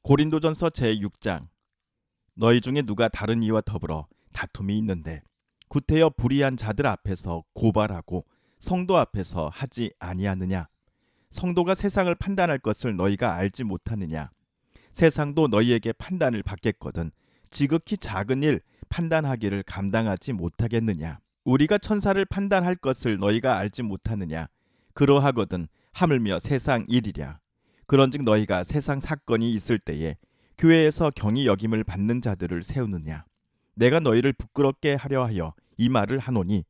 고린도전서 제6장. 너희 중에 누가 다른 이와 더불어 다툼이 있는데 구태여 불의한 자들 앞에서 고발하고 성도 앞에서 하지 아니하느냐? 성도가 세상을 판단할 것을 너희가 알지 못하느냐? 세상도 너희에게 판단을 받겠거든 지극히 작은 일 판단하기를 감당하지 못하겠느냐? 우리가 천사를 판단할 것을 너희가 알지 못하느냐? 그러하거든 하물며 세상 일이랴. 그런즉 너희가 세상 사건이 있을 때에 교회에서 경히 여김을 받는 자들을 세우느냐? 내가 너희를 부끄럽게 하려 하여 이 말을 하노니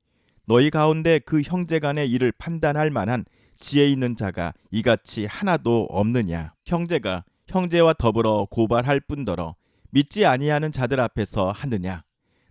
너희 가운데 그 형제간의 일을 판단할 만한 지혜 있는 자가 이같이 하나도 없느냐? 형제가 형제와 더불어 고발할 뿐더러 믿지 아니하는 자들 앞에서 하느냐?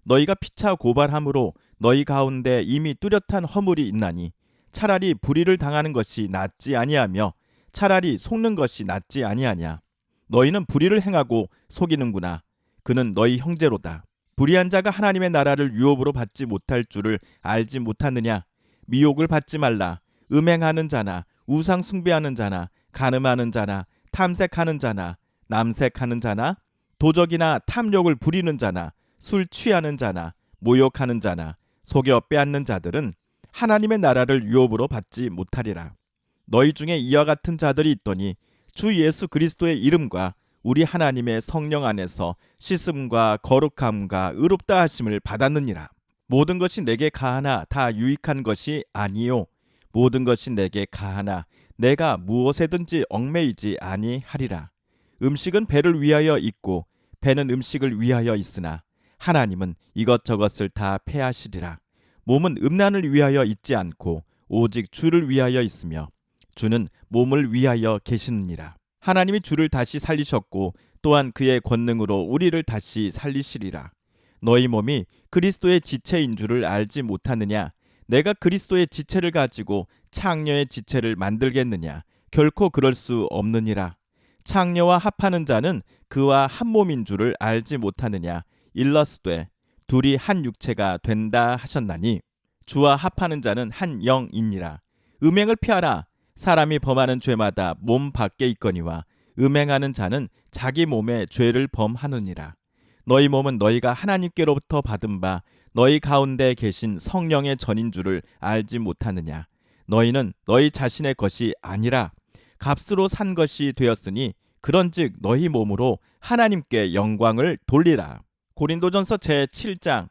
너희가 피차 고발함으로 너희 가운데 이미 뚜렷한 허물이 있나니 차라리 불의를 당하는 것이 낫지 아니하며 차라리 속는 것이 낫지 아니하냐? 너희는 불의를 행하고 속이는구나. 그는 너희 형제로다. 불의한 자가 하나님의 나라를 유업으로 받지 못할 줄을 알지 못하느냐? 미혹을 받지 말라. 음행하는 자나 우상 숭배하는 자나 간음하는 자나 탐색하는 자나 남색하는 자나 도적이나 탐욕을 부리는 자나 술 취하는 자나 모욕하는 자나 속여 빼앗는 자들은 하나님의 나라를 유업으로 받지 못하리라. 너희 중에 이와 같은 자들이 있더니 주 예수 그리스도의 이름과 우리 하나님의 성령 안에서 씻음과 거룩함과 의롭다 하심을 받았느니라. 모든 것이 내게 가하나 다 유익한 것이 아니요 모든 것이 내게 가하나 내가 무엇에든지 얽매이지 아니하리라. 음식은 배를 위하여 있고 배는 음식을 위하여 있으나 하나님은 이것저것을 다 패하시리라. 몸은 음란을 위하여 있지 않고 오직 주를 위하여 있으며 주는 몸을 위하여 계시느니라. 하나님이 주를 다시 살리셨고 또한 그의 권능으로 우리를 다시 살리시리라. 너희 몸이 그리스도의 지체인 줄을 알지 못하느냐? 내가 그리스도의 지체를 가지고 창녀의 지체를 만들겠느냐? 결코 그럴 수 없느니라. 창녀와 합하는 자는 그와 한 몸인 줄을 알지 못하느냐? 일러스되 둘이 한 육체가 된다 하셨나니 주와 합하는 자는 한 영이니라. 음행을 피하라. 사람이 범하는 죄마다 몸 밖에 있거니와 음행하는 자는 자기 몸에 죄를 범하느니라. 너희 몸은 너희가 하나님께로부터 받은 바 너희 가운데 계신 성령의 전인 줄을 알지 못하느냐? 너희는 너희 자신의 것이 아니라 값으로 산 것이 되었으니 그런즉 너희 몸으로 하나님께 영광을 돌리라. 고린도전서 제7장.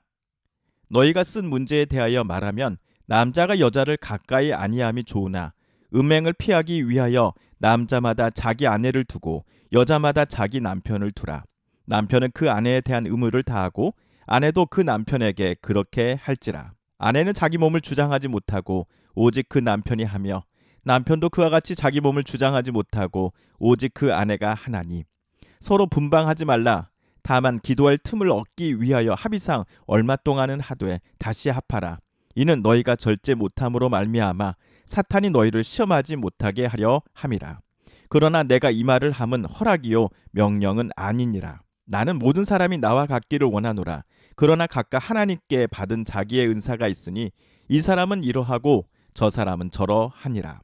너희가 쓴 문제에 대하여 말하면 남자가 여자를 가까이 아니함이 좋으나 음행을 피하기 위하여 남자마다 자기 아내를 두고 여자마다 자기 남편을 두라. 남편은 그 아내에 대한 의무를 다하고 아내도 그 남편에게 그렇게 할지라. 아내는 자기 몸을 주장하지 못하고 오직 그 남편이 하며 남편도 그와 같이 자기 몸을 주장하지 못하고 오직 그 아내가 하나니 서로 분방하지 말라. 다만 기도할 틈을 얻기 위하여 합의상 얼마 동안은 하되 다시 합하라. 이는 너희가 절제 못함으로 말미암아 사탄이 너희를 시험하지 못하게 하려 함이라. 그러나 내가 이 말을 함은 허락이요 명령은 아니니라. 나는 모든 사람이 나와 같기를 원하노라. 그러나 각각 하나님께 받은 자기의 은사가 있으니 이 사람은 이러하고 저 사람은 저러하니라.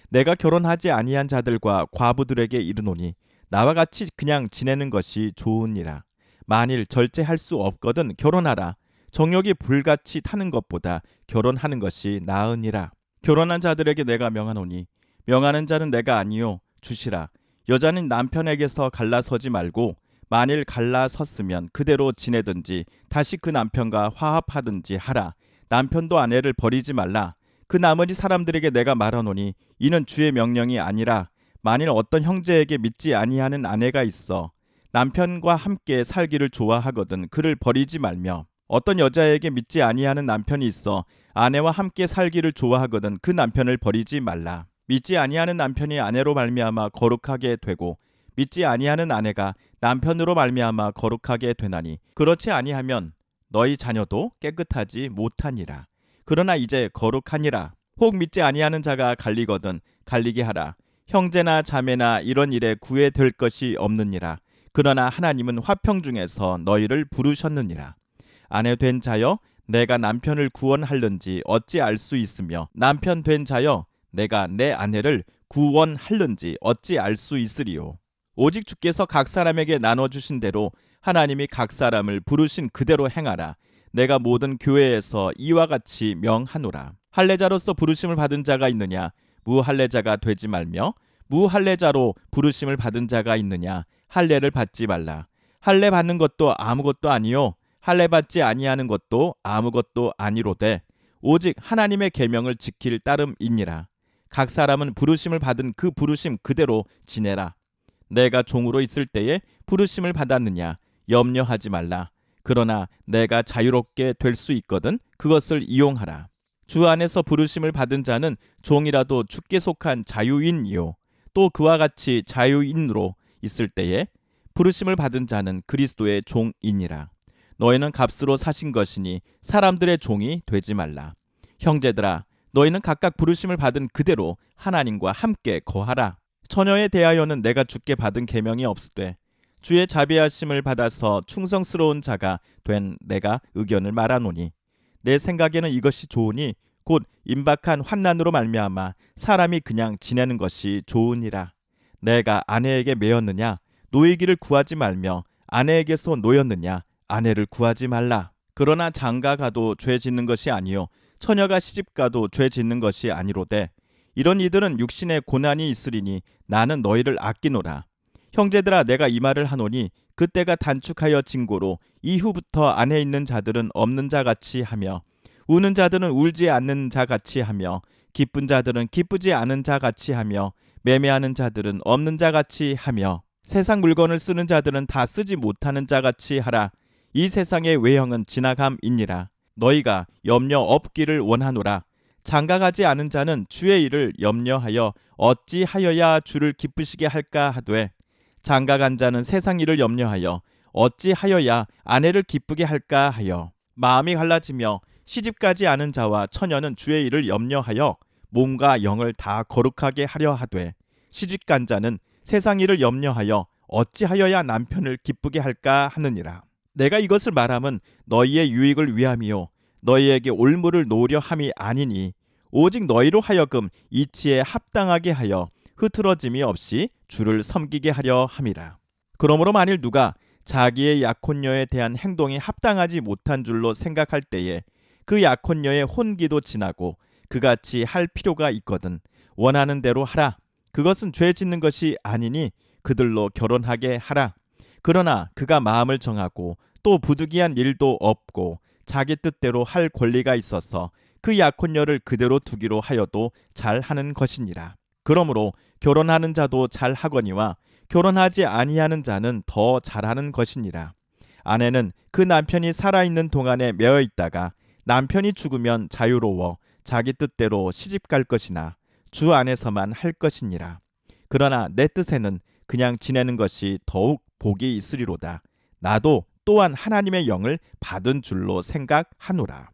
내가 결혼하지 아니한 자들과 과부들에게 이르노니 나와 같이 그냥 지내는 것이 좋으니라. 만일 절제할 수 없거든 결혼하라. 정욕이 불같이 타는 것보다 결혼하는 것이 나으니라. 결혼한 자들에게 내가 명하노니 명하는 자는 내가 아니요 주시라. 여자는 남편에게서 갈라서지 말고 만일 갈라섰으면 그대로 지내든지 다시 그 남편과 화합하든지 하라. 남편도 아내를 버리지 말라. 그 나머지 사람들에게 내가 말하노니 이는 주의 명령이 아니라 만일 어떤 형제에게 믿지 아니하는 아내가 있어 남편과 함께 살기를 좋아하거든 그를 버리지 말며 어떤 여자에게 믿지 아니하는 남편이 있어 아내와 함께 살기를 좋아하거든 그 남편을 버리지 말라. 믿지 아니하는 남편이 아내로 말미암아 거룩하게 되고 믿지 아니하는 아내가 남편으로 말미암아 거룩하게 되나니 그렇지 아니하면 너희 자녀도 깨끗하지 못하니라. 그러나 이제 거룩하니라. 혹 믿지 아니하는 자가 갈리거든 갈리게 하라. 형제나 자매나 이런 일에 구애될 것이 없느니라. 그러나 하나님은 화평 중에서 너희를 부르셨느니라. 아내 된 자여 내가 남편을 구원할는지 어찌 알 수 있으며 남편 된 자여 내가 내 아내를 구원할는지 어찌 알 수 있으리요. 오직 주께서 각 사람에게 나눠주신 대로 하나님이 각 사람을 부르신 그대로 행하라. 내가 모든 교회에서 이와 같이 명하노라. 할례자로서 부르심을 받은 자가 있느냐? 무할례자가 되지 말며 무할례자로 부르심을 받은 자가 있느냐? 할례를 받지 말라. 할례 받는 것도 아무것도 아니요 할례 받지 아니하는 것도 아무것도 아니로되 오직 하나님의 계명을 지킬 따름이니라. 각 사람은 부르심을 받은 그 부르심 그대로 지내라. 내가 종으로 있을 때에 부르심을 받았느냐? 염려하지 말라. 그러나 내가 자유롭게 될 수 있거든 그것을 이용하라. 주 안에서 부르심을 받은 자는 종이라도 주께 속한 자유인이요 또 그와 같이 자유인으로 있을 때에 부르심을 받은 자는 그리스도의 종이니라. 너희는 값으로 사신 것이니 사람들의 종이 되지 말라. 형제들아, 너희는 각각 부르심을 받은 그대로 하나님과 함께 거하라. 처녀에 대하여는 내가 주께 받은 계명이 없으되 주의 자비하심을 받아서 충성스러운 자가 된 내가 의견을 말하노니 내 생각에는 이것이 좋으니 곧 임박한 환난으로 말미암아 사람이 그냥 지내는 것이 좋으니라. 내가 아내에게 매였느냐? 노이기를 구하지 말며 아내에게서 노였느냐? 아내를 구하지 말라. 그러나 장가가도 죄 짓는 것이 아니요 처녀가 시집가도 죄 짓는 것이 아니로되 이런 이들은 육신의 고난이 있으리니 나는 너희를 아끼노라. 형제들아, 내가 이 말을 하노니 그때가 단축하여 징고로 이후부터 안에 있는 자들은 없는 자같이 하며 우는 자들은 울지 않는 자같이 하며 기쁜 자들은 기쁘지 않은 자같이 하며 매매하는 자들은 없는 자같이 하며 세상 물건을 쓰는 자들은 다 쓰지 못하는 자같이 하라. 이 세상의 외형은 지나감이니라. 너희가 염려 없기를 원하노라. 장가가지 않은 자는 주의 일을 염려하여 어찌하여야 주를 기쁘시게 할까 하되 장가간 자는 세상 일을 염려하여 어찌하여야 아내를 기쁘게 할까 하여 마음이 갈라지며 시집가지 않은 자와 처녀는 주의 일을 염려하여 몸과 영을 다 거룩하게 하려 하되 시집간 자는 세상 일을 염려하여 어찌하여야 남편을 기쁘게 할까 하느니라. 내가 이것을 말함은 너희의 유익을 위함이요 너희에게 올무를 놓으려 함이 아니니 오직 너희로 하여금 이치에 합당하게 하여 흐트러짐이 없이 주를 섬기게 하려 함이라. 그러므로 만일 누가 자기의 약혼녀에 대한 행동이 합당하지 못한 줄로 생각할 때에 그 약혼녀의 혼기도 지나고 그같이 할 필요가 있거든 원하는 대로 하라. 그것은 죄 짓는 것이 아니니 그들로 결혼하게 하라. 그러나 그가 마음을 정하고 또 부득이한 일도 없고 자기 뜻대로 할 권리가 있어서 그 약혼녀를 그대로 두기로 하여도 잘하는 것이니라. 그러므로 결혼하는 자도 잘하거니와 결혼하지 아니하는 자는 더 잘하는 것이니라. 아내는 그 남편이 살아있는 동안에 매어 있다가 남편이 죽으면 자유로워 자기 뜻대로 시집갈 것이나 주 안에서만 할 것이니라. 그러나 내 뜻에는 그냥 지내는 것이 더욱 복이 있으리로다. 나도 또한 하나님의 영을 받은 줄로 생각하노라.